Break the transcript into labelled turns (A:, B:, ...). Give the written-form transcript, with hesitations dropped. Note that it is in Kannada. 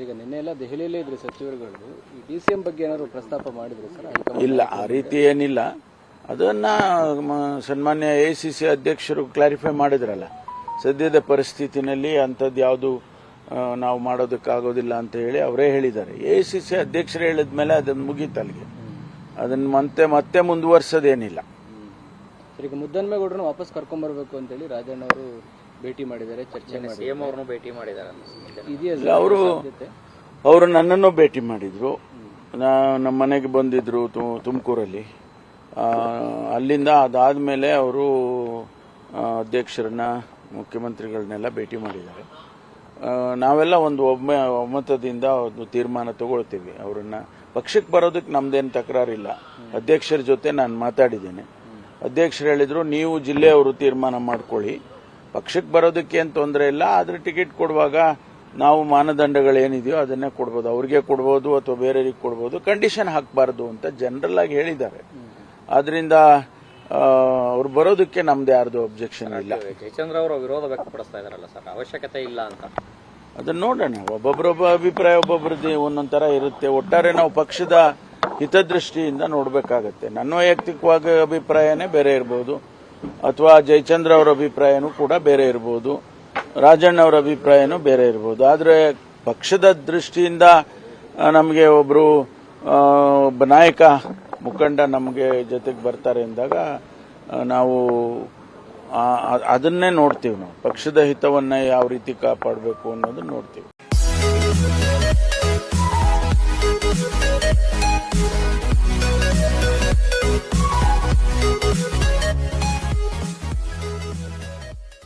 A: ಈಗ ನಿನ್ನೆ ಎಲ್ಲ ದೆಹಲಿಯಲ್ಲೇ ಇದ್ರು ಸಚಿವರುಗಳು. ಈ DCM ಬಗ್ಗೆ ಏನಾದ್ರು ಪ್ರಸ್ತಾಪ ಮಾಡಿದ್ರು ಸರ್?
B: ಇಲ್ಲ, ಆ ರೀತಿ ಏನಿಲ್ಲ. ಅದನ್ನ ಸನ್ಮಾನ್ಯ AICC ಅಧ್ಯಕ್ಷರು ಕ್ಲಾರಿಫೈ ಮಾಡಿದ್ರಲ್ಲ, ಸದ್ಯದ ಪರಿಸ್ಥಿತಿನಲ್ಲಿ ಅಂಥದ್ದು ಯಾವುದು ನಾವು ಮಾಡೋದಕ್ಕಾಗೋದಿಲ್ಲ ಅಂತ ಹೇಳಿ ಅವರೇ ಹೇಳಿದ್ದಾರೆ. AICC ಅಧ್ಯಕ್ಷರು ಹೇಳಿದ್ಮೇಲೆ ಅದನ್ನು ಮುಗೀತು ಅಲ್ಲಿಗೆ. ಅದನ್ನ ಮತ್ತೆ ಮುಂದುವರ್ಸೋದೇನಿಲ್ಲ.
A: ಈಗ ಮುದ್ದನ್ಮೇಗೌಡರನ್ನು ವಾಪಸ್ ಕರ್ಕೊಂಡ್ಬರ್ಬೇಕು ಅಂತ ಹೇಳಿ ರಾಜಣ್ಣ ಅವರು ಭೇಟಿ ಮಾಡಿದ್ದಾರೆ, ಚರ್ಚೆ ಮಾಡಿದ್ದಾರೆ, ಭೇಟಿ ಮಾಡಿದ್ದಾರೆ.
B: ಅವರು ನನ್ನನ್ನು ಭೇಟಿ ಮಾಡಿದ್ರು. ನಮ್ಮ ಮನೆಗೆ ಬಂದಿದ್ರು ತುಮಕೂರಲ್ಲಿ. ಅಲ್ಲಿಂದ ಅದಾದ್ಮೇಲೆ ಅವರು ಅಧ್ಯಕ್ಷರನ್ನ, ಮುಖ್ಯಮಂತ್ರಿಗಳನ್ನೆಲ್ಲ ಭೇಟಿ ಮಾಡಿದ್ದಾರೆ. ನಾವೆಲ್ಲ ಒಂದು ಒಮ್ಮತದಿಂದ ಒಂದು ತೀರ್ಮಾನ ತಗೊಳ್ತೀವಿ. ಅವರನ್ನ ಪಕ್ಷಕ್ಕೆ ಬರೋದಕ್ಕೆ ನಮ್ದೇನು ತಕರಾರಿಲ್ಲ. ಅಧ್ಯಕ್ಷರ ಜೊತೆ ನಾನು ಮಾತಾಡಿದ್ದೇನೆ. ಅಧ್ಯಕ್ಷರು ಹೇಳಿದ್ರು, ನೀವು ಜಿಲ್ಲೆಯವರು ತೀರ್ಮಾನ ಮಾಡ್ಕೊಳ್ಳಿ, ಪಕ್ಷಕ್ಕೆ ಬರೋದಕ್ಕೆ ಏನು ತೊಂದರೆ ಇಲ್ಲ. ಆದ್ರೆ ಟಿಕೆಟ್ ಕೊಡುವಾಗ ನಾವು ಮಾನದಂಡಗಳೇನಿದೆಯೋ ಅದನ್ನೇ ಕೊಡ್ಬೋದು, ಅವ್ರಿಗೆ ಕೊಡ್ಬೋದು ಅಥವಾ ಬೇರೆಯವರಿಗೆ ಕೊಡ್ಬೋದು, ಕಂಡೀಷನ್ ಹಾಕಬಾರ್ದು ಅಂತ ಜನರಲ್ ಆಗಿ ಹೇಳಿದ್ದಾರೆ. ಆದ್ರಿಂದ ಅವ್ರು ಬರೋದಕ್ಕೆ ನಮ್ದು ಯಾರ್ದು ಅಬ್ಜೆಕ್ಷನ್ ಇಲ್ಲ.
C: ಜಯಚಂದ್ರ ಅವರು ವಿರೋಧ ವ್ಯಕ್ತಪಡಿಸ್ತಾ ಇದಾರಲ್ಲ ಸರ್, ಅವಶ್ಯಕತೆ ಇಲ್ಲ ಅಂತ.
B: ಅದನ್ನ ನೋಡೋಣ. ಒಬ್ಬೊಬ್ಬರೊಬ್ಬ ಅಭಿಪ್ರಾಯ ಒಬ್ಬೊಬ್ಬರದ್ದು ಒಂದೊಂದ್ ತರ ಇರುತ್ತೆ. ಒಟ್ಟಾರೆ ನಾವು ಪಕ್ಷದ ಹಿತದೃಷ್ಟಿಯಿಂದ ನೋಡ್ಬೇಕಾಗತ್ತೆ. ನನ್ನ ವೈಯಕ್ತಿಕವಾಗಿ ಅಭಿಪ್ರಾಯನೇ ಬೇರೆ ಇರಬಹುದು, ಅಥವಾ ಜಯಚಂದ್ರ ಅವರ ಅಭಿಪ್ರಾಯನೂ ಕೂಡ ಬೇರೆ ಇರಬಹುದು, ರಾಜಣ್ಣ ಅವರ ಅಭಿಪ್ರಾಯನೂ ಬೇರೆ ಇರಬಹುದು. ಆದ್ರೆ ಪಕ್ಷದ ದೃಷ್ಟಿಯಿಂದ ನಮಗೆ ಒಬ್ಬ ನಾಯಕ ಮುಖಂಡ ನಮಗೆ ಜೊತೆಗೆ ಬರ್ತಾರೆ ಎಂದಾಗ ನಾವು ಅದನ್ನೇ ನೋಡ್ತೀವಿ. ನಾವು ಪಕ್ಷದ ಹಿತವನ್ನ ಯಾವ ರೀತಿ ಕಾಪಾಡಬೇಕು ಅನ್ನೋದನ್ನ ನೋಡ್ತೀವಿ.